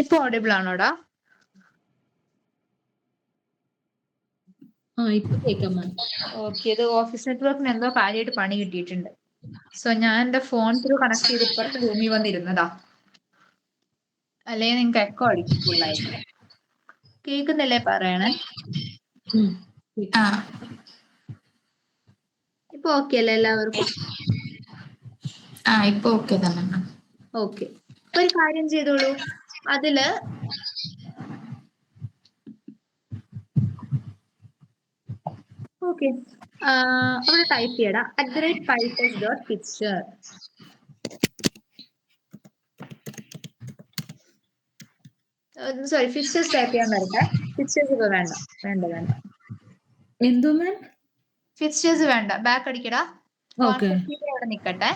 ഇപ്പൊ ഓഡിബിൾ ആണോടാ? ഇപ്പൊ കേൾക്കാം മാം. ഓക്കെ, ഇത് ഓഫീസ് നെറ്റ്വർക്കിന് എന്തോ കാര്യമായിട്ട് പണി കിട്ടിയിട്ടുണ്ട്. സോ ഞാൻ എന്റെ ഫോൺ ത്രൂ കണക്ട് ചെയ്ത് ഇപ്പുറത്തെ റൂമിൽ വന്നിരുന്നതാ, അല്ലെങ്കിൽ നിങ്ങൾക്ക് എക്കോ അടിക്കും ഫുള്ളായിട്ട്. കേൾക്കുന്നില്ലേ പറയണേ? ഇപ്പൊ ഓക്കെ അല്ലേ എല്ലാവർക്കും? ഇപ്പൊ ഓക്കെ തന്നെ. ഓക്കെ, ഒരു കാര്യം ചെയ്തോളൂ. അതില് ഓക്കെ, അവിടെ ടൈപ്പ് ചെയ്യടാ @pytest.picture. സോറി, ഫിക്ചേഴ്സ് ടൈപ്പ് ചെയ്യാൻ വരട്ടെ. ഫിക്ചേഴ്സ് ഇപ്പൊ വേണ്ട. എന്തോ മാം? ഫിക്ചേഴ്സ് വേണ്ട, ബാക്ക് അടിക്കടാ. കോൺഫിഗറേഷൻ അവിടെ നിക്കട്ടെ.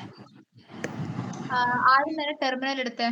ആദ്യം തന്നെ ടെർമിനൽ എടുത്തേ.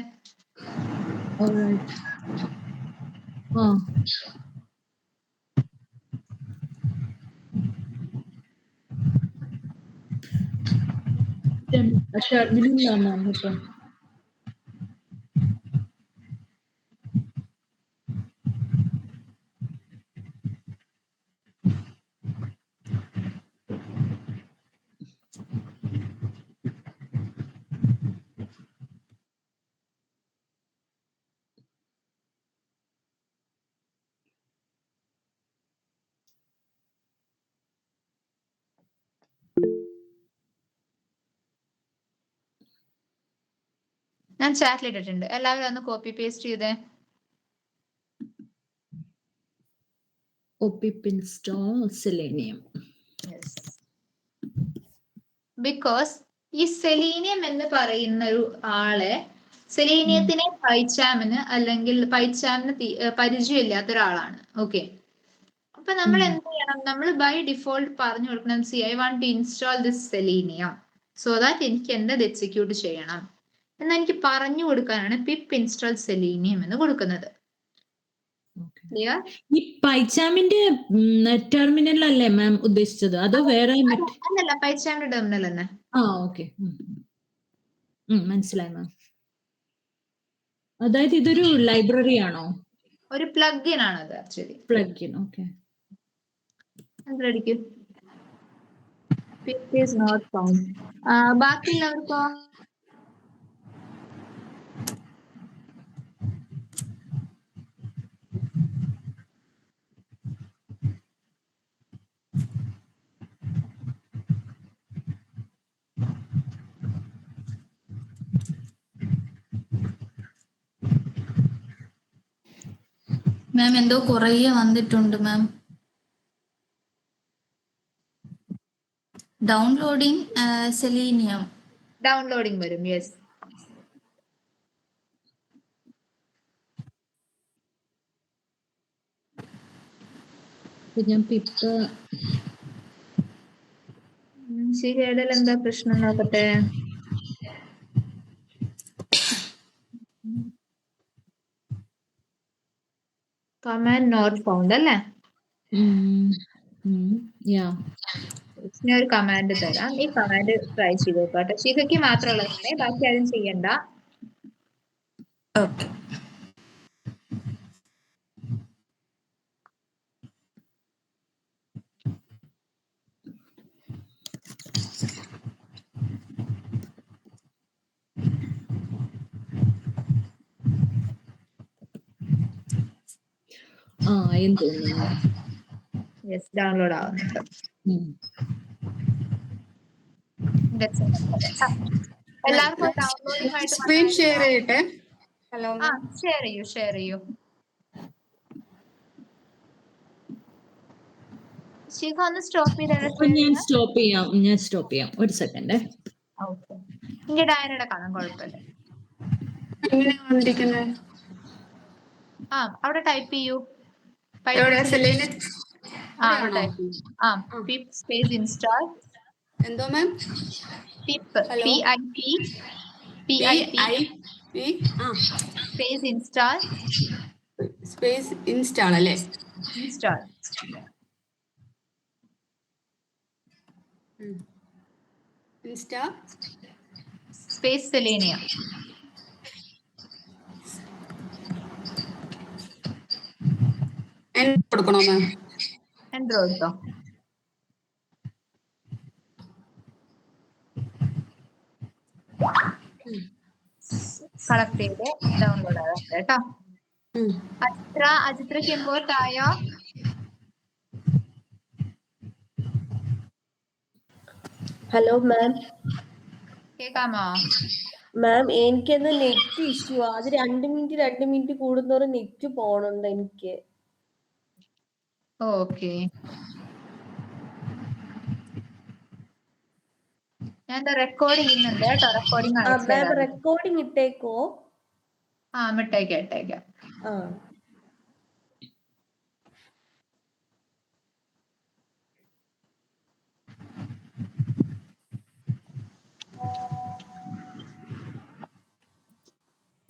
ഞാൻ ചാറ്റിൽ ഇട്ടിട്ടുണ്ട്, എല്ലാവരും ഒന്ന് കോപ്പി പേസ്റ്റ് ചെയ്തേ. സെലേനിയം. ബിക്കോസ് ഈ സെലീനിയം എന്ന് പറയുന്ന ഒരു ആളെ, സെലീനിയത്തിനെ പൈച്ചാമിന് അല്ലെങ്കിൽ പൈച്ചാമിന് പരിചയമില്ലാത്ത ഒരാളാണ്. ഓക്കെ, അപ്പൊ നമ്മൾ എന്ത് ചെയ്യണം? നമ്മൾ ബൈ ഡിഫോൾട്ട് പറഞ്ഞു കൊടുക്കണം, so I want to install this Selenium so that എനിക്ക് എന്തത് എക്സിക്യൂട്ട് ചെയ്യണം എന്ന് എനിക്ക് പറഞ്ഞു കൊടുക്കാനാണ് പിപ്പ് ഇൻസ്റ്റാൾ സെലീനിയം എന്ന് കൊടുക്കുന്നത്. ഈ പൈച്ചാമിന്റെ ടെർമിനൽ അല്ലേ മാം ഉദ്ദേശിച്ചത്, അതോ വേറെ? അല്ലല്ല, പൈച്ചാമിന്റെ ടെർമിനൽ തന്നെ. ഓക്കെ, മനസ്സിലായി മാം. അതായത് ഇതൊരു ലൈബ്രറി ആണോ? ഒരു പ്ലഗിൻ ആണ് അത് ആക്ച്വലി. Plugin, okay. അടിക്കും. Pip is not found. ബാക്കിയുള്ളവർക്കോ? മാം എന്തോ കുറേ വന്നിട്ടുണ്ട് മാം. Downloading selenium. ഡൗൺലോഡിങ് വരും, യെസ്. ഞാൻ പിപ്പ് ശരിയായിടൽ എന്താ പ്രശ്നം നോക്കട്ടെ. കമാൻഡ് നോട്ട് ഫൗണ്ട് അല്ലേ? ഞാൻ ഒരു കമാൻഡ് തരാം, ഈ കമാൻഡ് ട്രൈ ചെയ്ത് നോക്കാട്ടെ. ശിഖയ്ക്ക് മാത്രമുള്ളതാണ്, ബാക്കി ആരും ചെയ്യണ്ട. ഓക്കെ. യെസ്, ഡൗൺലോഡ് ആവുന്നുണ്ട്. എല്ലാവർക്കും ഡൗൺലോഡിംഗ് ആയിട്ട് സ്ക്രീൻ ഷെയർ ചെയ്യട്ടെ. ഹലോ, ഷെയർ ചെയ്യൂ. ശിഖ ഒന്ന് സ്റ്റോപ്പ് ചെയ്ത്. ഞാൻ സ്റ്റോപ്പ് ചെയ്യാം ഒരു സെക്കൻഡ്. ഓക്കെ, എനിക്ക് ഡയറിയുടെ കാണാൻ കുഴപ്പമില്ല. അവിടെ ടൈപ്പ് ചെയ്യൂ. Pip space install. എന്തോ ma'am? Pip space install. Space install അല്ലേ? Install space selenium. കൊടുക്കണോ മാം? എൻട്രോ എടുത്തോ. കളക്ട് ചെയ്ത് ഡൗൺലോഡ് ആകാം കേട്ടോ. അജിത്രയ്ക്ക് ഇമ്പോർട്ട് ആയോ? Hello ma'am. കേക്കാമോ? മാം എനിക്കെന്താ നെറ്റ് ഇഷ്യൂ. അത് 2 മിനിറ്റ് കൂടുന്നോറും നെറ്റ് പോണുണ്ട് എനിക്ക്. ഓക്കെ, ഞാൻ റെക്കോർഡ് ചെയ്യുന്നുണ്ട് കേട്ടോ. റെക്കോർഡിംഗ് അയച്ചു മാം തരാം. റെക്കോർഡിംഗ് ഇട്ടേക്കോ? ഇട്ടേക്കാം. ആ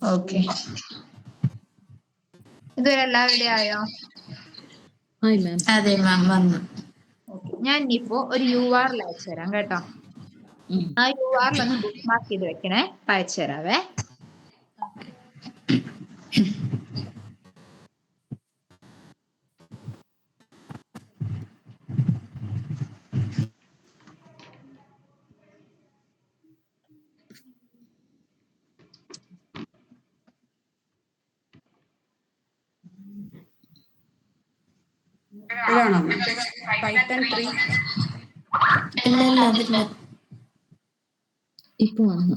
ഓക്കെ, ഇതുവരെ എല്ലാവരുടെ ആയോ? Hi ma'am. അതെ മാം വന്നു. ഞാൻ ഇനിയിപ്പോ ഒരു URL അയച്ചു തരാം കേട്ടോ. ആ URL ഒന്ന് ബുക്ക് മാർക്ക് ചെയ്ത് വെക്കണേ. അയച്ചു തരാവേ. ഇതാണോ പൈത്തൺ 3? ഇല്ല അതില്ല. ഇപ്പൊ വന്നു.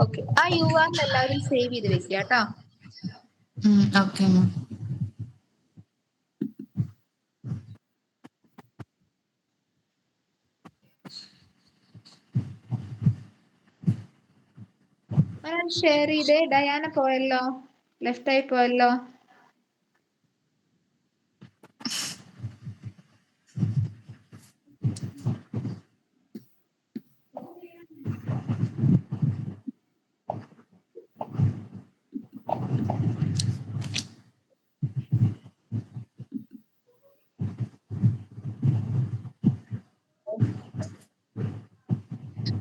ഓക്കെ, ആ URL എല്ലാവരും സേവ് ചെയ്ത് വെക്കുക കേട്ടോ. Okay ma'am. ഞാൻ ഷെയർ ചെയ്തേ. ഡയാന പോയല്ലോ, ലെഫ്റ്റ് ആയി പോയല്ലോ.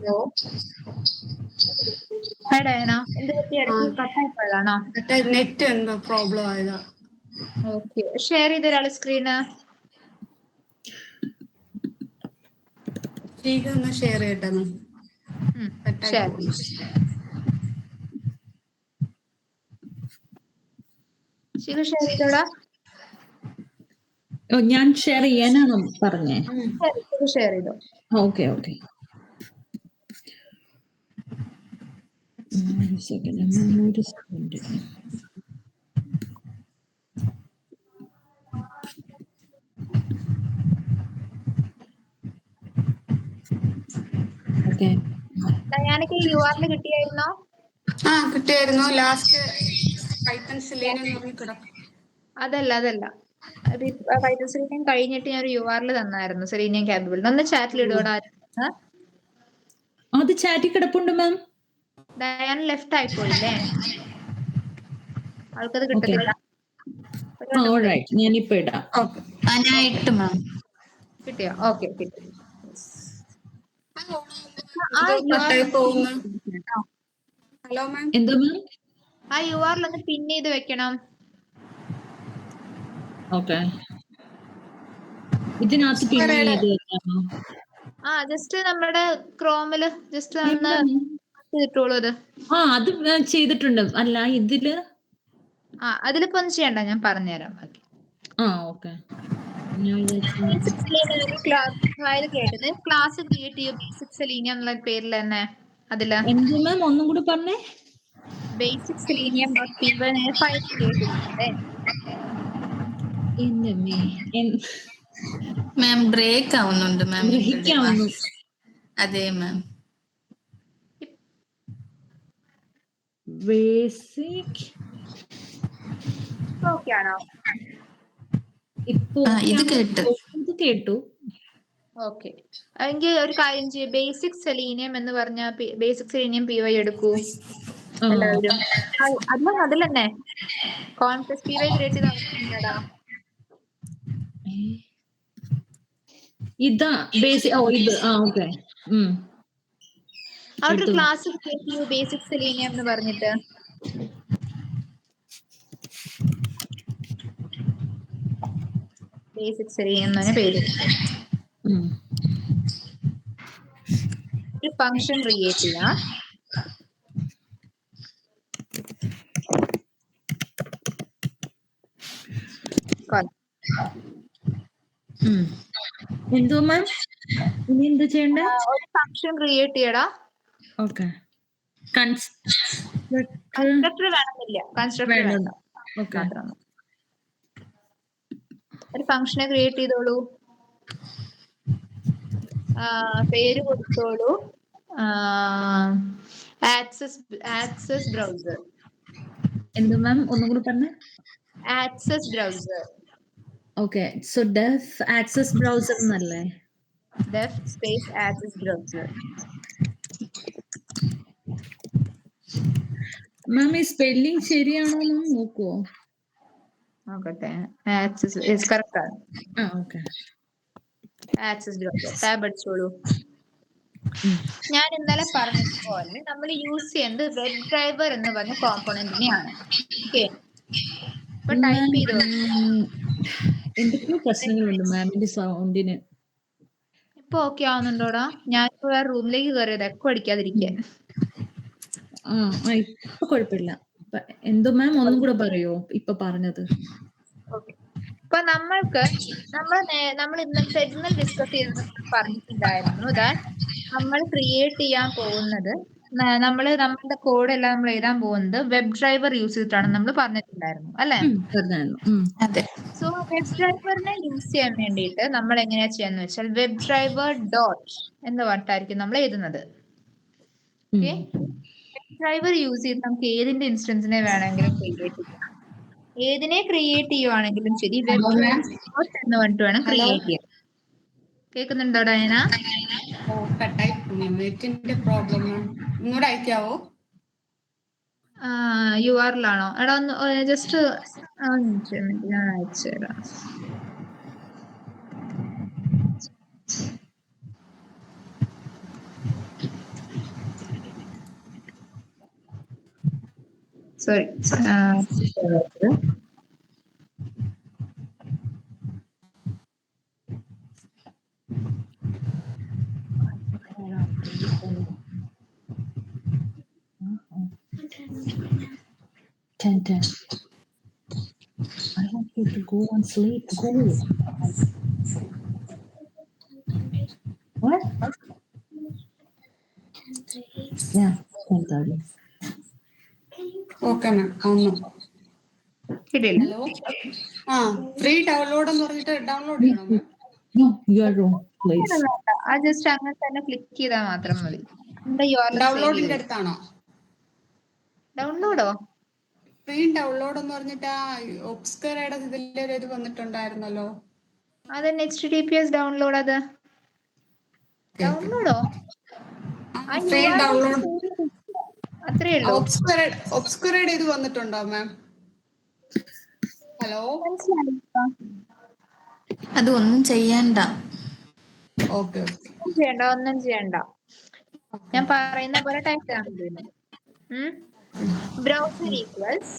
Hello, hi Diana. എന്ത് പറ്റി, ഇടയ്ക്ക് കട്ടായി പോയതാണോ? നെറ്റ് എന്തോ പ്രോബ്ലം ആയതാ. ഓക്കെ, ഷെയർ ചെയ്ത ഒരാൾ സ്ക്രീന്. ഒന്ന് ഷെയർ ചെയ്യട്ടെ മാം. ഷെയർ. ശിഖു ഷെയർ ചെയ്തോടാ. ഞാൻ ഷെയർ ചെയ്യാനാണോ പറഞ്ഞേ? ഷെയർ ചെയ്തോ. ഓക്കെ. ഒരു സെക്കൻഡ്. ഓക്കെ. ഡയാനക്ക് URL കിട്ടിയായിരുന്നോ? കിട്ടിയായിരുന്നു. ലാസ്റ്റ് പൈത്തൺ സെലീനിയം എന്ന് പറഞ്ഞ് കിടക്കും. അതല്ല അത് പൈത്തൺ സെലീനിയം കഴിഞ്ഞിട്ട് ഞാൻ ഒരു URL തന്നായിരുന്നു. Selenium capable. ഒന്ന് ചാറ്റിൽ ഇടുവോടാ. അത് ചാറ്റിൽ കിടപ്പുണ്ട് മാം. ഡയാന ലെഫ്റ്റ് ആയിപ്പോയില്ലേ, ആൾക്കത് കിട്ടത്തില്ല. ഞാനിപ്പോ ഇടാം. ഞാൻ ഇട്ടു മാം. കിട്ടിയോ? ഓക്കെ, കിട്ടി. Hello ma'am. എന്താ മാം? ആ URL ഒന്ന് പിൻ ചെയ്ത് വെക്കണം. ഓക്കെ, ഇതിനകത്ത് പിൻ ചെയ്ത് വെക്കാമോ? ജസ്റ്റ് നമ്മുടെ ക്രോമില് ജസ്റ്റ് ഒന്ന് ചെയ്തിട്ടോളൂ അത്. അത് ചെയ്തിട്ടുണ്ട്. അല്ല ഇതില് അതിലിപ്പോ ഒന്നും ചെയ്യണ്ട, ഞാൻ പറഞ്ഞുതരാം. ഓക്കെ. കേട്ടത് ക്ലാസ് ക്രിയേറ്റ് ചെയ്യും ബേസിക് സെലീനിയം എന്നുള്ള പേരിൽ തന്നെ. അതില് എന്ത് മാം ഒന്നും കൂടി പറഞ്ഞേ? ബേസിക് സെലീനിയം ഫയൽ ക്രിയേറ്റ് ചെയ്യുന്നുണ്ടേ. മാം ബ്രേക്ക് ആവുന്നുണ്ട് മാം. ഗ്രഹിക്കാവുന്നു. അതെ മാം. ബേസിക് ഓക്കെ ആണോ? ഇപ്പൊ ഇത് കേട്ട്. ഇത് കേട്ടു. ഓക്കെ, എങ്കിൽ ഒരു കാര്യം ചെയ്യും, ബേസിക് സെലീനിയം എന്ന് പറഞ്ഞ ബേസിക് സെലീനിയം PY എടുക്കൂ എല്ലാവരും. അതിൽ തന്നെ കോൺപ്ലക്സ് PY ക്രിയേറ്റ് ചെയ്ത് നടക്കുന്നുണ്ടാ. ഇതാ ബേസിക്. ഓ ഇത് ഓക്കെ. അവിടെ ഒരു എടുത്തു. ക്ലാസ് ക്രിയേറ്റ് ചെയ്യൂ ബേസിക് സെലീനിയം എന്ന് പറഞ്ഞിട്ട്. ബേസിക് സെലീനിയം എന്ന് പേര്. ഒരു ഫംഗ്ഷൻ ക്രിയേറ്റ് ചെയ്യാം. എന്തോ മാം ഇനി എന്ത് ചെയ്യണ്ടേ? ഒരു ഫംഗ്ഷൻ ക്രിയേറ്റ് ചെയ്യടാ. ഓക്കെ. കൺസ്ട്രക്ടർ വേണമെന്നില്ല, കൺസ്ട്രക്ടർ വേണ്ട, മാത്രം ഒരു ഫംഗ്ഷനെ ക്രിയേറ്റ് ചെയ്തോളൂ. പേര് കൊടുത്തോളൂ ആക്സസ് ബ്രൗസർ. എന്ത് മാം ഒന്നും കൂടി പറഞ്ഞേ? Access browser. Okay, so def access browser എന്നല്ലേ? Def space access browser. Ma'am ഈ സ്പെല്ലിംഗ് ശരിയാണോ എന്ന് നോക്കുവോ? നോക്കട്ടെ. ആക്സസ് കറക്റ്റ് ആണ്. ഓക്കെ. ആക്സസ് ബ്രൗസർ ടാബ് അടിച്ചോളൂ. ഞാൻ ഇന്നലെ പറഞ്ഞതുപോലെ നമ്മൾ യൂസ് ചെയ്യുന്നത് വെബ് ഡ്രൈവർ എന്ന് പറഞ്ഞ കോമ്പോണന്റിനെയാണ്. ഓക്കെ, ഇപ്പൊ ടൈപ്പ് ചെയ്തോ. എന്തൊക്കെയോ പ്രശ്നങ്ങളുണ്ട് മാമിന്റെ സൗണ്ടിന്. ഇപ്പൊ ഓക്കെ ആവുന്നുണ്ടോടാ? ഞാൻ വേറെ റൂമിലേക്ക് കയറിയത് എക്കോ അടിക്കാതിരിക്കാൻ. ഇപ്പൊ കുഴപ്പമില്ല. എന്തോ മാം ഒന്നും കൂടെ പറയോ ഇപ്പൊ പറഞ്ഞത്? ഇപ്പൊ നമ്മൾ ഇന്നലെ ഡിസ്കസ് ചെയ്തത് പറഞ്ഞിട്ടുണ്ടായിരുന്നു നമ്മൾ ക്രിയേറ്റ് ചെയ്യാൻ പോകുന്നത്, നമ്മളുടെ കോഡ് എല്ലാം നമ്മൾ എഴുതാൻ പോകുന്നത് വെബ് ഡ്രൈവർ യൂസ് ചെയ്തിട്ടാണ് നമ്മൾ പറഞ്ഞിട്ടുണ്ടായിരുന്നു അല്ലെ? അതെ. സോ വെബ് ഡ്രൈവറിനെ യൂസ് ചെയ്യാൻ വേണ്ടിയിട്ട് നമ്മൾ എങ്ങനെയാ ചെയ്യാന്ന് വെച്ചാൽ വെബ് ഡ്രൈവർ ഡോട്ട് എന്ന് പറഞ്ഞിട്ടായിരിക്കും നമ്മൾ എഴുതുന്നത്. ഓക്കെ, വെബ് ഡ്രൈവർ യൂസ് ചെയ്ത് നമുക്ക് ഏതിന്റെ ഇൻസ്റ്റൻസിനെ വേണമെങ്കിലും ക്രിയേറ്റ് ചെയ്യാം. ഏതിനെ ക്രിയേറ്റ് ചെയ്യുവാണെങ്കിലും ശരി വെബ് ഡ്രൈവർ ഡോട്ട് എന്ന് പറഞ്ഞിട്ട് വേണം ക്രിയേറ്റ് ചെയ്യാൻ. കേൾക്കുന്നുണ്ടോ ഡയന? കട്ടായി നെറ്റിന്റെ പ്രോബ്ലം ഇങ്ങോട്ട് അയക്കാവോ? URL ആണോ? എടാ ഒന്ന് ജസ്റ്റ് ഞാൻ അയച്ചുതരാം. Sorry, Ten. I want you to go and sleep. Go. What? Yeah, 10:30. Okay ma'am. ഒന്ന് കിട്ടിയില്ല. ഹലോ, ഫ്രീ ഡൗൺലോഡ് എന്ന് പറഞ്ഞിട്ട് ഡൗൺലോഡ് ചെയ്യണോ മാം? No, you are wrong place. Just അങ്ങനെ തന്നെ ക്ലിക്ക് ചെയ്താൽ മാത്രം മതി. ഡൗൺലോഡിന്റെ അടുത്താണോ? ഡൗൺലോഡോ? ഫ്രീ ഡൗൺലോഡ് എന്ന് പറഞ്ഞിട്ട് ഒബ്സ്കറയുടെ ഇതിന്റെ ഇത് വന്നിട്ടുണ്ടായിരുന്നല്ലോ. അതന്നെ HTTPS ഡൗൺലോഡ്. അത് ഡൗൺലോഡോ? ഫ്രീ ഡൗൺലോഡ് അത്രേ ഉള്ളൂ. ഒബ്സ്കറയുടെ ഇത് വന്നിട്ടുണ്ടോ മാം? ഹലോ, അതൊന്നും ചെയ്യണ്ട. ഓക്കെ. ഒന്നും ചെയ്യണ്ട. ഞാൻ പറയുന്ന പോലെ ടൈപ്പ് ചെയ്യാൻ പറ്റുന്നു. ബ്രൗസർ ഈക്വൽസ്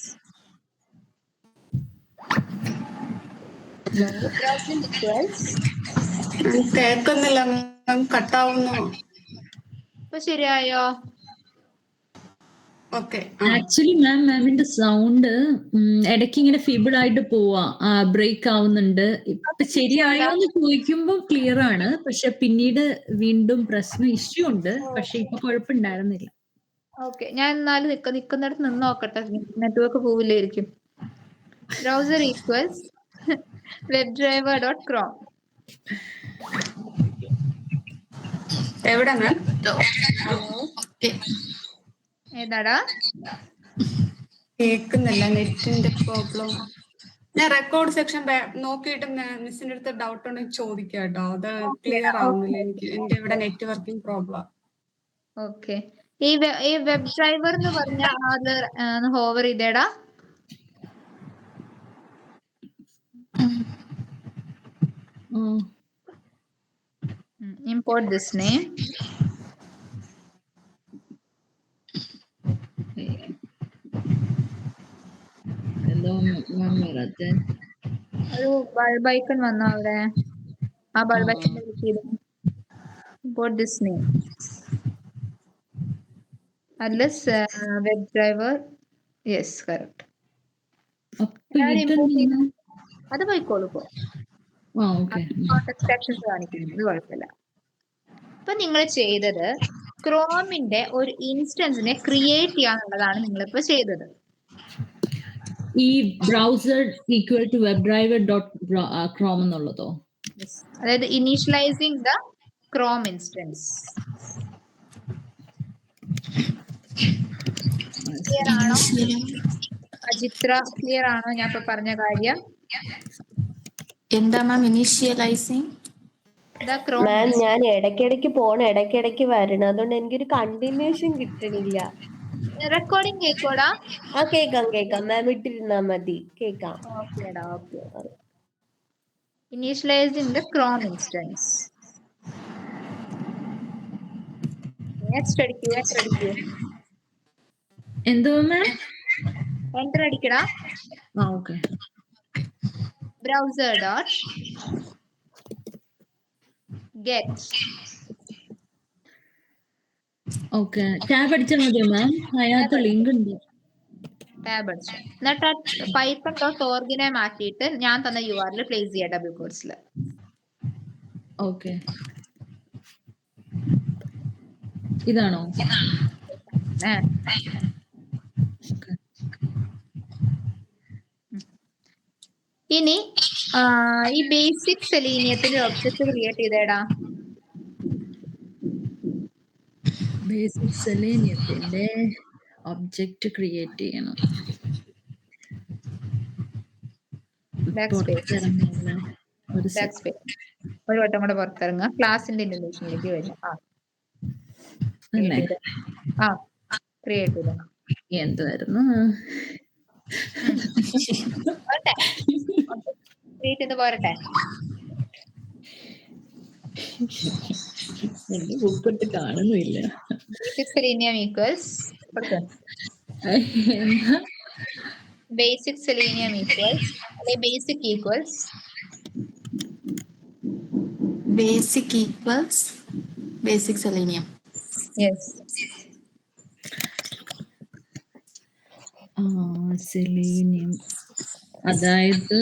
കേൾക്കുന്നില്ല മാം, കട്ടാവുന്നു. ഇപ്പൊ ശരിയായോ? ഓക്കെ. ആക്ച്വലി മാമിന്റെ സൗണ്ട് ഇടയ്ക്ക് ഇങ്ങനെ ഫീബിൾ ആയിട്ട് പോവാ, ബ്രേക്ക് ആവുന്നുണ്ട്. ഇപ്പൊ ശരിയായോ എന്ന് ചോദിക്കുമ്പോൾ ക്ലിയർ ആണ്, പക്ഷെ പിന്നീട് വീണ്ടും ഇഷ്യൂ ഉണ്ട്. പക്ഷെ ഇപ്പൊ കുഴപ്പമുണ്ടായിരുന്നില്ല. ഓക്കെ, ഞാൻ എന്നാലും നിക്കുന്നിടത്ത് നിന്ന് നോക്കട്ടെ, നെറ്റ്വർക്ക് പോവില്ലായിരിക്കും. Browser equals web driver dot Chrome. എവിടെ മാം? ഏതാടാ? കേൾക്കുന്നില്ല, നെറ്റിന്റെ പ്രോബ്ലം. ഞാൻ റെക്കോർഡ് സെക്ഷൻ നോക്കിയിട്ട് മിസ്സിന്റെ അടുത്ത് ഡൗട്ട് ഉണ്ടെങ്കിൽ ചോദിക്കാം കേട്ടോ. അത് ക്ലിയർ ആവുന്നില്ല എനിക്ക്. എന്റെ ഇവിടെ നെറ്റ്വർക്കിംഗ് പ്രോബ്ലം. ഓക്കെ. ഈ വെബ് ഡ്രൈവർ എന്ന് പറഞ്ഞ ആള് ഹോവർ ചെയ്തേടാ. Import this name. എന്തോ വരാത്തെ. ഒരു ബൾബ് ഐക്കൺ വന്നോ അവിടെ? ആ ബൾബ് ഐക്കൺ ക്ലിക്ക് ചെയ്ത് import this name. Unless web driver. Yes, correct. അത് പോയിക്കോളൂ ഇപ്പോ. എക്സ്ട്രാക്ഷൻസ് കാണിക്കുന്നത് കുഴപ്പമില്ല. അപ്പൊ നിങ്ങൾ ചെയ്തത് ക്രോമിന്റെ ഒരു ഇൻസ്റ്റൻസിനെ ക്രിയേറ്റ് ചെയ്യാന്നുള്ളതാണ് നിങ്ങളിപ്പോ ചെയ്തത്. ഈ browser equal to web driver dot Chrome എന്നുള്ളതോ? അതായത് initialising the Chrome instance. Clear ആണോ അജിത്ര? ക്ലിയർ ആണോ ഞാൻ ഇപ്പൊ പറഞ്ഞ കാര്യം? എന്താ മാം ഇനീഷ്യലൈസിങ്? മാം ഞാൻ ഇടയ്ക്കിടയ്ക്ക് പോണം, ഇടയ്ക്കിടയ്ക്ക് വരണം, അതുകൊണ്ട് എനിക്കൊരു കണ്ടിന്യൂഷൻ കിട്ടണില്ല. റെക്കോർഡിംഗ് കേക്കോടാ? ആ കേക്കാം മാം, ഇട്ടിരുന്നാ മതി, കേക്കാം. Initialising the Chrome instance. Next അടിക്കൂ. എന്തോ മാം? എന്റർ അടിക്കടാ. Okay. Browser dot get. Okay, tab അടിച്ചാൽ മതിയോ മാം? അതിനകത്ത് ലിങ്ക് ഉണ്ട്. ടാബ് അടിച്ചു. എന്നിട്ട് python.org മാറ്റിയിട്ട് ഞാൻ തന്ന URL പ്ലേസ് ചെയ്യാം ഡബിൾ കോഴ്സിൽ. ഓക്കെ, ഇതാണോ? ഇനി ഈ ബേസിക് സെലീനിയത്തിന്റെ ഒബ്ജക്റ്റ് ക്രിയേറ്റ് ചെയ്തേടാ. ബേസിക് സെലീനിയത്തിന്റെ ഒബ്ജക്റ്റ് ക്രിയേറ്റ് ചെയ്യണം. ഒരു വട്ടം കൂടെ പുറത്തിറങ്ങുക. ക്ലാസിന്റെ ഇന്റർനേഷനിലേക്ക് വരിക. ക്രിയേറ്റ് ചെയ്ത എന്തായിരുന്നു? പോരട്ടെ. എന്റെ ബുക്കിട്ട് കാണുന്നില്ല. Selenium equals basic selenium equals അല്ലെ basic equals basic selenium. Yes. Selenium, അതായത്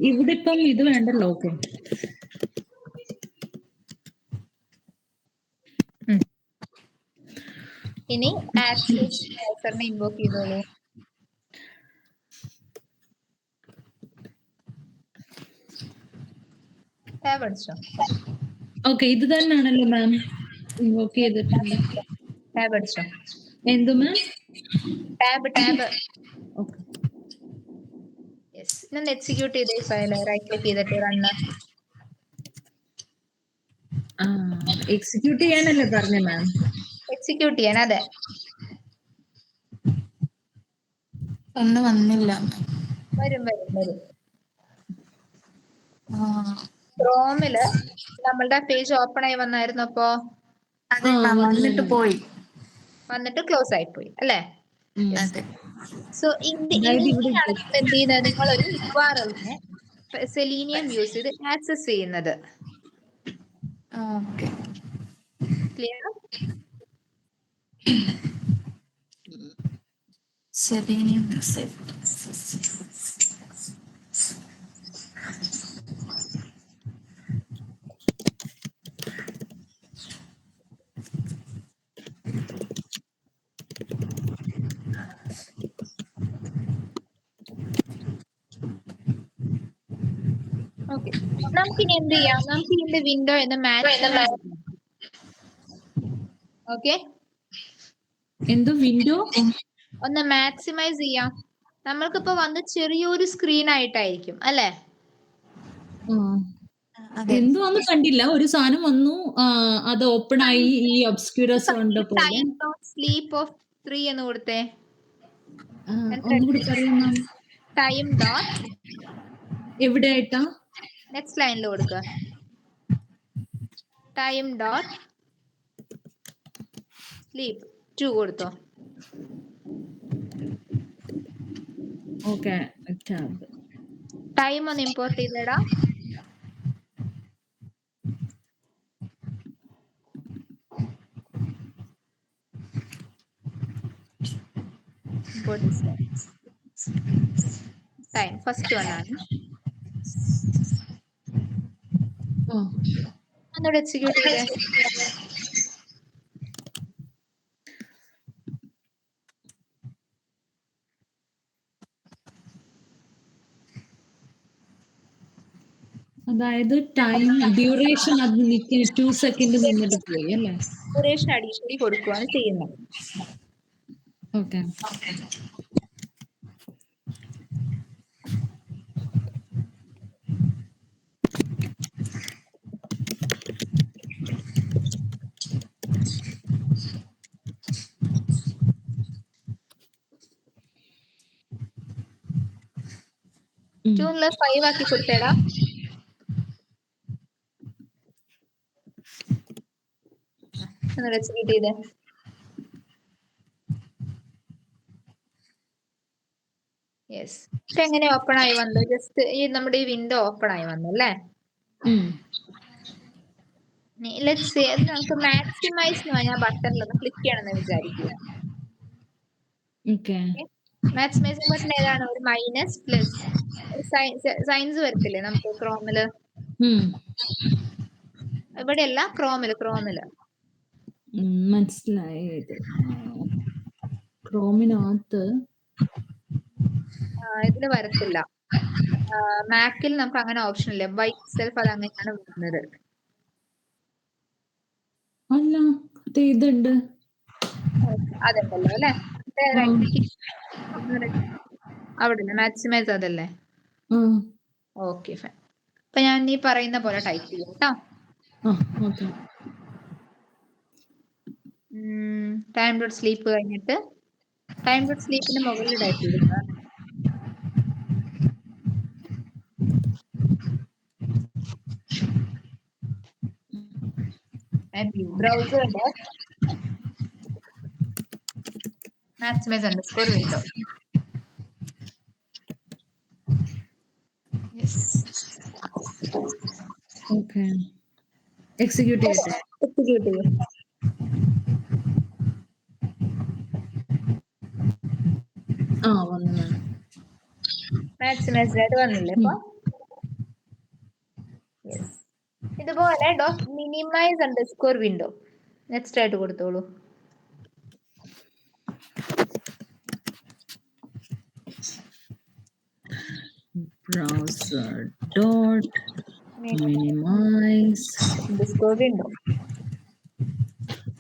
ഇവിടെ ഇപ്പം ഇത് വേണ്ടല്ലോ. ഓക്കെ, ഇനി ആക്സസിനെ ഇൻവോക്ക് ചെയ്തോളൂ. ടാബ് അടിച്ചോ? ഓക്കെ, ഇത് തന്നെയാണല്ലോ മാം ഇൻവോക്ക് ചെയ്തിട്ടുണ്ട്. ടാബ് അടിച്ചോ? എന്തു മാം? ടാബ്. Okay, yes. ഇന്ന് എക്സിക്യൂട്ട് ചെയ്തേ ഫയൽ. റൈറ്റ് ക്ലിക്ക് ചെയ്തിട്ട് റണ്ണ്. എക്സിക്യൂട്ട് ചെയ്യാനല്ലേ പറഞ്ഞ മാം? എക്സിക്യൂട്ട് ചെയ്യാൻ. അതെ, ഒന്നും വന്നില്ല. വരും. ക്രോമില് നമ്മളുടെ പേജ് ഓപ്പൺ ആയി വന്നായിരുന്നു. അപ്പോ വന്നിട്ട് ക്ലോസ് ആയിപ്പോയി അല്ലേ? സോ ഇങ്ങനെയാണ് നിങ്ങൾ എന്ത് ചെയ്യുന്നത്? നിങ്ങളൊരു URLനെ സെലീനിയം യൂസ് ചെയ്ത് ആക്സസ് ചെയ്യുന്നത്. ക്ലിയർ? സെലീനിയം ഓക്കെ, നമുക്കിനി എന്ത് ചെയ്യാം? നമുക്ക് ഇതിന്റെ വിൻഡോ എന്ന് ഓക്കെ എന്തോ വിൻഡോ ഒന്ന് മാക്സിമൈസ് ചെയ്യാം. നമ്മൾക്കിപ്പോ വന്ന് ചെറിയൊരു സ്ക്രീൻ ആയിട്ടായിരിക്കും അല്ലെ? എന്തുവാന്ന് കണ്ടില്ല. ഒരു സാധനം വന്നു, അത് ഓപ്പൺ ആയി, ഈ ഒബ്സ്ക്യൂറസ് ഉണ്ട് പോലെ. ടൈം ഡോട്ട് സ്ലീപ്പ് ഓഫ് 3 എന്ന് കൊടുത്തേ. ഒന്നുകൂടി പറയാം. Time dot എവിടെയായിട്ടാ? നെക്സ്റ്റ് ലൈനിൽ കൊടുക്കുക. ടൈം ഡോട്ട് സ്ലീപ്പ് 2 കൊടുത്തോ. Okay, tab. ടൈം ഒന്ന് ഇമ്പോർട്ട് ചെയ്തേടാ. ടൈം ഫസ്റ്റ് വൺ ആണ്. ഒന്നുകൂടെ എക്സിക്യൂട്ട് ചെയ്തേ. അതായത് ടൈം ഡ്യൂറേഷൻ അത് 2 സെക്കൻഡ് നിന്നിട്ട് പോയി അല്ലേ? ഡ്യൂറേഷൻ അഡീഷണലി കൊടുക്കുകയാണ് ചെയ്യുന്നത്. ഓക്കെ. ജൂണില് 5 ആക്കി കൊടുത്തേടാ. ഒന്ന് എക്സിക്യൂട്ട് ചെയ്തേ. യെസ്. ഇപ്പൊ എങ്ങനെ ഓപ്പൺ ആയി വന്നു? ജസ്റ്റ് ഈ നമ്മുടെ ഈ വിൻഡോ ഓപ്പൺ ആയി വന്നു അല്ലേ? ലെറ്റ്സ് സേ നമുക്ക് മാക്സിമൈസ് എന്ന് പറഞ്ഞ ബട്ടണിൽ ഒന്ന് ക്ലിക്ക് ചെയ്യണമെന്ന് വിചാരിക്കുക. മാക്സിമൈസിംഗ് ബട്ടൺ ഏതാണ്? ഒരു മൈനസ് പ്ലസ് സൈൻസ് വരത്തില്ലേ നമുക്ക് ക്രോമില്? ഇവിടെയല്ല, ക്രോമില് മനസ്സിലായത്. ക്രോമിനകത്ത് ഇതില് വരത്തില്ല. മാക്കിൽ നമുക്ക് അങ്ങനെ ഓപ്ഷൻ ഇല്ല. ബൈ സെൽഫ് അത് അങ്ങനെയാണ് വരുന്നത്. അല്ല, ഇതുണ്ട്. അതുണ്ടല്ലോ അല്ലെ? അവിടെ മാക്സിമൈസ് അതല്ലേ? Okay fine. അപ്പൊ ഞാൻ നീ പറയുന്ന പോലെ ടൈപ്പ് ചെയ്യാം കേട്ടോ. ടൈം ഡോട്ട് സ്ലീപ്പ് കഴിഞ്ഞിട്ട് ടൈം ഡോട്ട് സ്ലീപ്പിന് മുകളിൽ ടൈപ്പ് ചെയ്തിട്ട് browser maximize underscore window. Yes. Okay. Execute ചെയ്യട്ടെ. Execute ചെയ്യൂ. വന്നു. maximize ആയിട്ട് വന്നില്ലേ ഇപ്പൊ? യെസ്. ഇതുപോലെ dot minimise underscore window next ആയിട്ട് കൊടുത്തോളൂ. Browser dot minimize underscore window.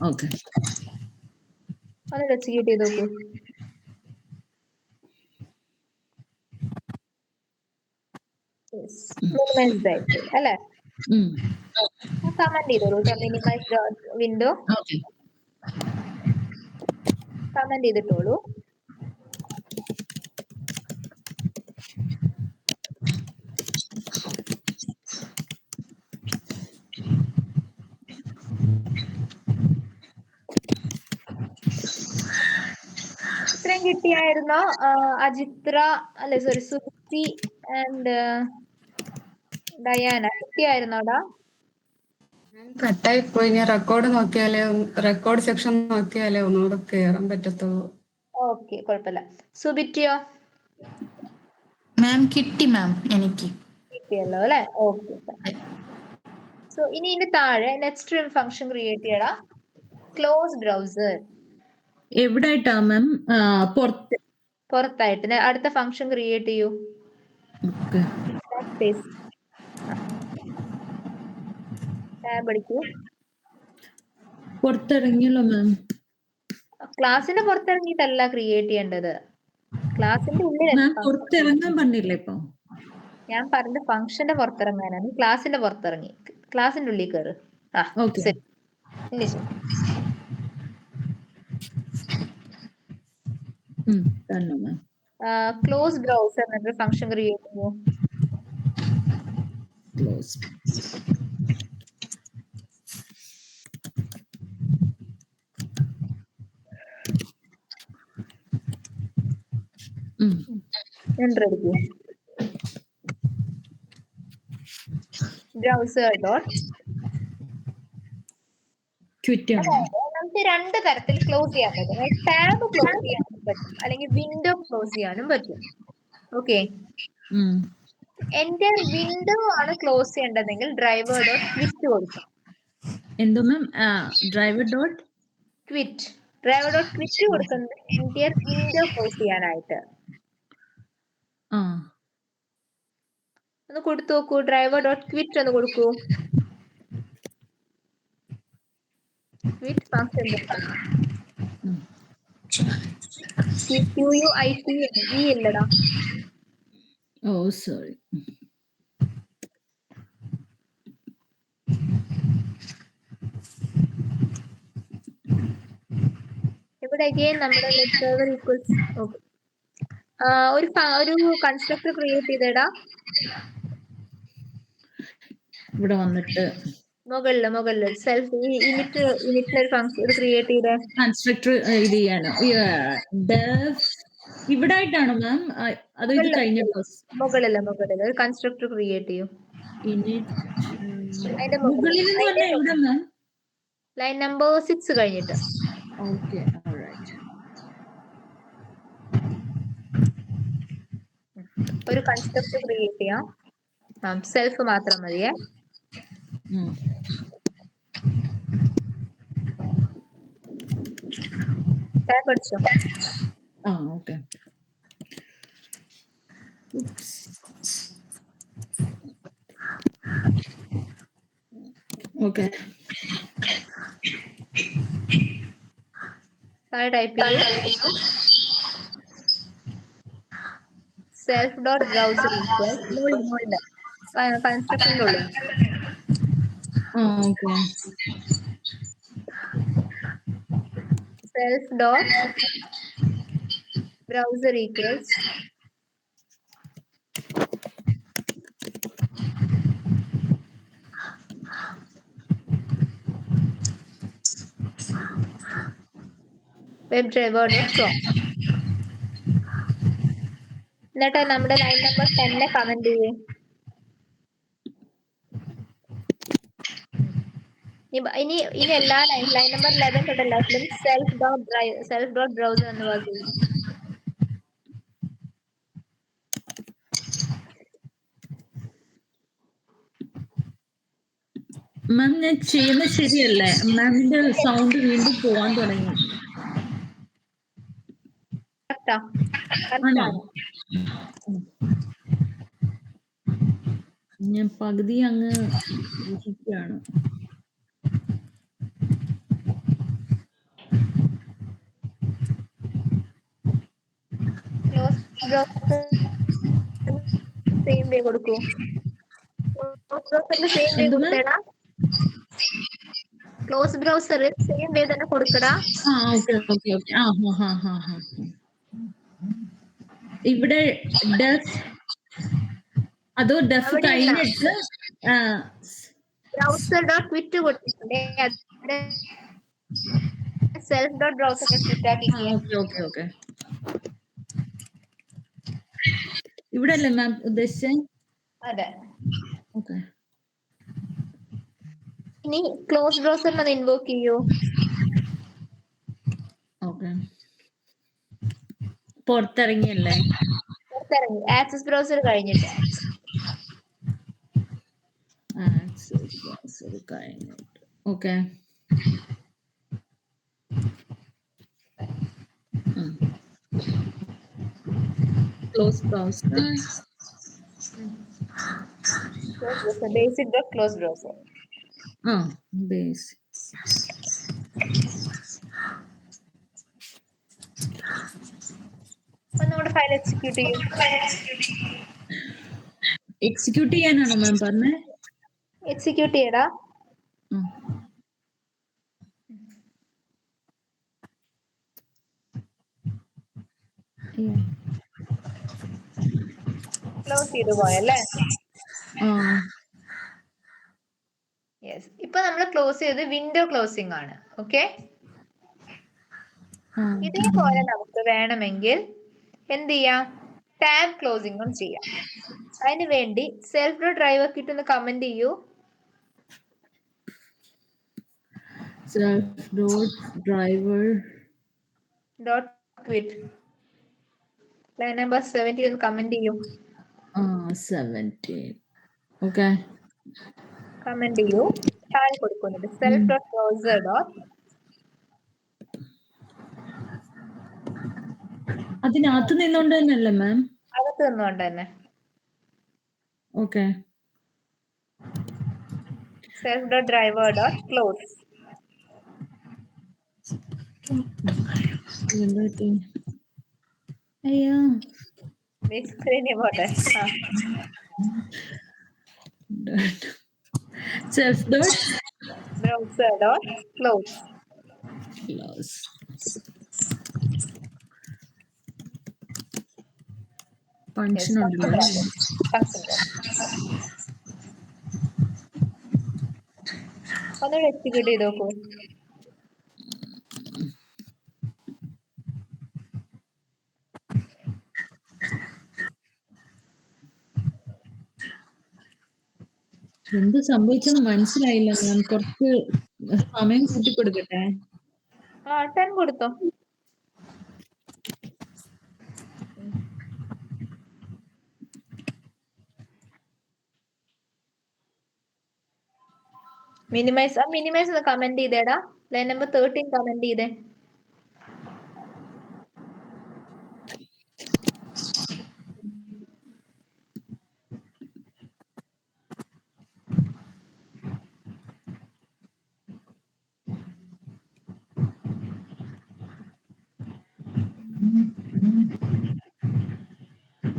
Okay. അത് എക്സിക്യൂട്ട് ചെയ്ത് നോക്കൂ. മിനിമൈസ്ഡ് ആയിട്ട് അല്ലേ? കമന്റ് ചെയ്തോളൂ. മിനിമൈസ് വിൻഡോ കമന്റ് ചെയ്തിട്ടോളൂ. ഇത്രയും കിട്ടിയായിരുന്നോ? അജിത്ര അല്ലെ, സോറി, സുപ്തി ആൻഡ് ഡയാന കിട്ടിയായിരുന്നോടാ? കട്ടായി പോയി. ഞാൻ റെക്കോർഡ് സെക്ഷൻ നോക്കിയാലേ ഒന്നുകൂടെ കേറാൻ പറ്റത്തുള്ളൂ. ഓക്കെ, കുഴപ്പമില്ല. സുബിറ്റിയോ? മാം കിട്ടി മാം, എനിക്ക് കിട്ടിയല്ലോ അല്ലെ? ഓക്കെ. സോ ഇനി ഇതിന്റെ താഴെ നെക്സ്റ്റ് ഫംഗ്ഷൻ ക്രിയേറ്റ് ചെയ്യടാ. Close browser. എവിടായിട്ടാ മാം? പുറത്തായിട്ട് അടുത്ത ഫംഗ്ഷൻ ക്രിയേറ്റ് ചെയ്യൂ. ടാബ് അടിക്കൂ. പുറത്തിറങ്ങിയല്ലോ മാം. ക്ലാസ്സിന്റെ പുറത്തിറങ്ങിയിട്ടല്ല ക്രിയേറ്റ് ചെയ്യേണ്ടത്. ക്ലാസിന്റെ ഉള്ളിൽ മാം പുറത്തിറങ്ങാൻ പറഞ്ഞില്ലേ ഇപ്പൊ? ഞാൻ പറഞ്ഞ ഫംഗ്ഷന്റെ പുറത്തിറങ്ങാനാണ്. ക്ലാസിന്റെ പുറത്തിറങ്ങി. ക്ലാസിന്റെ ഉള്ളിൽ കയറ്. ആ ഓക്കെ. ശരി. ഇനി ശരി. തന്നെ മാം. ക്ലോസ് ബ്രൗസർ എന്നൊരു ഫംഗ്ഷൻ ക്രിയേറ്റ് ചെയ്യുമോ? ക്ലോസ്. എൻ്റർ അടിക്കൂ. ബ്രൗസർ ഡോട്ട് ക്വിറ്റ് ആണ്. നമുക്ക് രണ്ട് തരത്തിൽ ക്ലോസ് ചെയ്യാൻ പറ്റും. ടാബ് ക്ലോസ് ചെയ്യാനും പറ്റും, അല്ലെങ്കിൽ വിൻഡോ ക്ലോസ് ചെയ്യാനും പറ്റും. ഓക്കെ. എന്റെ വിൻഡോ ആണ് ക്ലോസ് ചെയ്യേണ്ടതെങ്കിൽ ഡ്രൈവർ ഡോട്ട് ക്വിറ്റ് കൊടുക്കും. എന്തോ ma'am? Driver dot quit. Driver dot quit കൊടുക്കുന്നത് എന്റെ വിൻഡോ ക്ലോസ് ചെയ്യാനായിട്ട്. ഒന്ന് കൊടുത്തു നോക്കൂ. ഡ്രൈവർ ഡോട്ട് ക്വിറ്റ് ഒന്ന് കൊടുക്കൂ. ക്വിറ്റ് ഫംഗ്ഷൻ QUIT ഇല്ലടാ. ഓ സോറി. ഇവിടെ അഗൈൻ നമ്മുടെ ലെറ്റർ ഈക്വൽസ്. ഓക്കെ. ഒരു കൺസ്ട്രക്ടർ ക്രിയേറ്റ് ചെയ്തേടാ. ഇവിടെ വന്നിട്ട് മുകളില് സെൽഫ് ഇനിറ്റിലൊരു ഫംഗ്ഷൻ ക്രിയേറ്റ് ചെയ്തേ. കൺസ്ട്രക്ടർ ഇത് ചെയ്യാനോ? ഇവിടെ ആയിട്ടാണോ മാം? അത് ഇത് കഴിഞ്ഞ മുകളില് ഒരു കൺസ്ട്രക്ടർ ക്രിയേറ്റ് ചെയ്യും. അതിന്റെ മുകളിൽ എന്ന് പറഞ്ഞാൽ എവിടെ മാം? ലൈൻ നമ്പർ 6 കഴിഞ്ഞിട്ട്. Okay, alright. ഒരു കൺസ്ട്രക്ടർ ക്രിയേറ്റ് ചെയ്യാം. സെൽഫ് മാത്രം മതിയേ. പഠിച്ചോ? ഓക്കെ. ഓക്കെ. ടൈപ്പ് ചെയ്യൂ. സെൽഫ് ഡോട്ട് ബ്രൗസർ കൺസ്ട്രക്ടറിന്റെ ഉള്ളിൽ self dot browser equals web driver dot Chrome. എന്നിട്ട് നമ്മുടെ ലൈൻ നമ്പർ 10 കമന്റ് ചെയ്യേ. ഇനി എല്ലാ ലൈൻ നമ്പർ 11 തൊട്ട് എല്ലാത്തിലും സെൽഫ് ഡോട്ട് ബ്രൗസർ എന്ന് പറഞ്ഞു. മാം ഞാൻ ചെയ്യുന്നത് ശരിയല്ലേ? മാമിന്റെ സൗണ്ട് വീണ്ടും പോവാൻ തുടങ്ങി. ഞാൻ പകുതി അങ്ങ് ഇരിക്കുകയാണ്. കൊടുക്കൂ. ക്ലോസ് ബ്രൗസർ സെയിം വേ തന്നെ കൊടുക്കടാ. ഇവിടെ അതോ ഡെഫ് കഴിഞ്ഞിട്ട് ബ്രൗസർ ഡോട്ട് ക്വിറ്റ് കൊടുത്തിട്ടുണ്ടേ. സെൽഫ് ഡോട്ട് ബ്രൗസർ ക്വിറ്റ് ആക്കി. ഓക്കെ. ഇവിടെ അല്ലേ മാം ഉദ്ദേശിച്ചത്? അതെ. ഓക്കെ. ഇനി ക്ലോസ് ബ്രൗസറിനെ ഇൻവോക്ക് ചെയ്യൂ. ഓക്കെ. പുറത്തിറങ്ങിയല്ലേ? പുറത്തിറങ്ങി. ആക്സസ് ബ്രൗസർ കഴിഞ്ഞിട്ട്. Okay. Close browser. Basic dot close browser. Basic. ഒന്നുകൂടെ ഫയൽ എക്സിക്യൂട്ട് ചെയ്യൂ. എക്സിക്യൂട്ട് ചെയ്യാനാണോ മാം പറഞ്ഞേ? എക്സിക്യൂട്ട് ചെയ്യടാ. ക്ലോസ് ചെയ്തു പോയല്ലേ? യെസ്. ഇപ്പൊ നമ്മൾ ക്ലോസ് ചെയ്ത് വിൻഡോ ക്ലോസിംഗ് ആണ്. ഓക്കെ, ഇതേപോലെ നമുക്ക് വേണമെങ്കിൽ എന്ത് ചെയ്യാം? ടാബ് ക്ലോസിംഗും ചെയ്യാം. അതിന് വേണ്ടി സെൽഫ് ഡോട്ട് ഡ്രൈവർ കിറ്റ് ഒന്ന് കമന്റ് ചെയ്യൂ. Self dot driver dot quit line number 70 ഒന്ന് കമന്റ് ചെയ്യൂ. 17. ഓക്കെ, കമന്റ് ചെയ്യൂ. താഴെ കൊടുക്കുന്നുണ്ട് സെൽഫ് ഡോട്ട് ബ്രൗസർ ഡോട്ട്. അതിനകത്ത് നിന്നോണ്ട് തന്നെയല്ലേ മാം? അകത്ത് നിന്നുകൊണ്ട് തന്നെ okay, self dot driver dot close. അയ്യോ സ്ക്രീനിൽ പോട്ടെ. Self dot browser dot close. Close. Function ഉണ്ടല്ലോ. ഒന്നുകൂടെ എക്സിക്യൂട്ട് ചെയ്ത് നോക്കൂ. എന്ത് സംഭവിച്ചെന്ന് മനസ്സിലായില്ല മാം. കുറച്ച് സമയം കൂട്ടി കൊടുക്കട്ടെ? 10 കൊടുത്തോ. മിനിമൈസ് ഒന്ന് കമന്റ് ചെയ്തേടാ. ലൈൻ നമ്പർ 13 കമന്റ് ചെയ്തേ.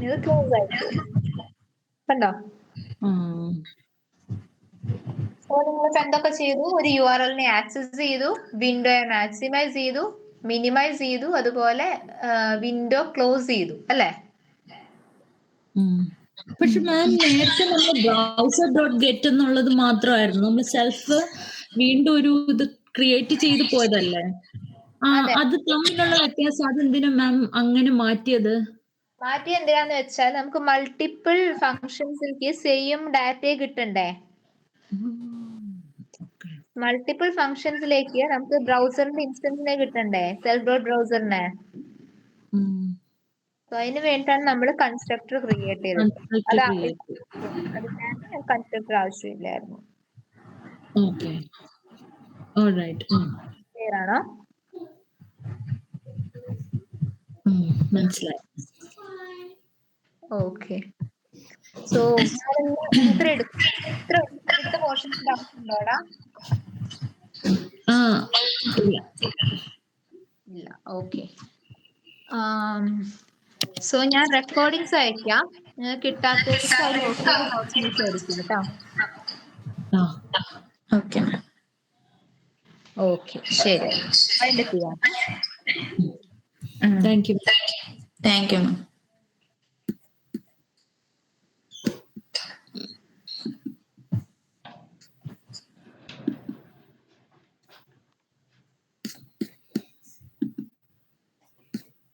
ഇത് ക്ലോസ് ആയിട്ട് കണ്ടോ? അപ്പോൾ നിങ്ങൾക്ക് എന്തൊക്കെ ചെയ്തു? ഒരു URL നെ ആക്സസ് ചെയ്തു, വിൻഡോയെ മാക്സിമൈസ് ചെയ്തു, മിനിമൈസ് ചെയ്തു, അതുപോലെ വിൻഡോ ക്ലോസ് ചെയ്തു അല്ലേ? പക്ഷെ മാം നേരത്തെ നമ്മൾ ബ്രൗസർ ഡോട്ട് ഗെറ്റ് എന്നുള്ളത് മാത്രമായിരുന്നു. നമ്മൾ സെൽഫ് വീണ്ടും ഒരു ഇത് ക്രിയേറ്റ് ചെയ്ത് പോയതല്ലേ? അത് തമ്മിലുള്ള വ്യത്യാസം അതെന്തിനാ മാം അങ്ങനെ മാറ്റിയത്? മാറ്റി എന്തിനാന്ന് വെച്ചാൽ നമുക്ക് മൾട്ടിപ്പിൾ ഫങ്ഷൻസിലേക്ക് സെയിം ഡാറ്റയെ കിട്ടണ്ടേ? മൾട്ടിപ്പിൾ ഫങ്ഷൻസിലേക്ക് നമുക്ക് ബ്രൗസറിന്റെ ഇൻസ്റ്റൻസിനെ കിട്ടണ്ടേ? സെൽഫ് ഡോട്ട് ബ്രൗസറിനെ. അതിന് വേണ്ടിയിട്ടാണ് നമ്മൾ കൺസ്ട്രക്ടർ ക്രിയേറ്റ് ചെയ്തത്. അതിനാണ് കൺസ്ട്രക്ടർ ആവശ്യമില്ലായിരുന്നു. ക്ലിയർ ആണോ? മനസ്സിലായി. ഓക്കെ, സോ എത്ര പോർഷൻസ് ഉണ്ടോടാ? ഇല്ല. ഓക്കെ, സോ ഞാൻ റെക്കോർഡിങ്സ് അയക്കാം. കിട്ടാത്തവർക്ക് അത് നോക്കിയിട്ട് നോട്ട്സ് ആയിരിക്കും കേട്ടോ. ഓക്കെ ഓക്കെ, ശരി. അതിന്റെ ചെയ്യാം. Thank you. Thank you ma'am.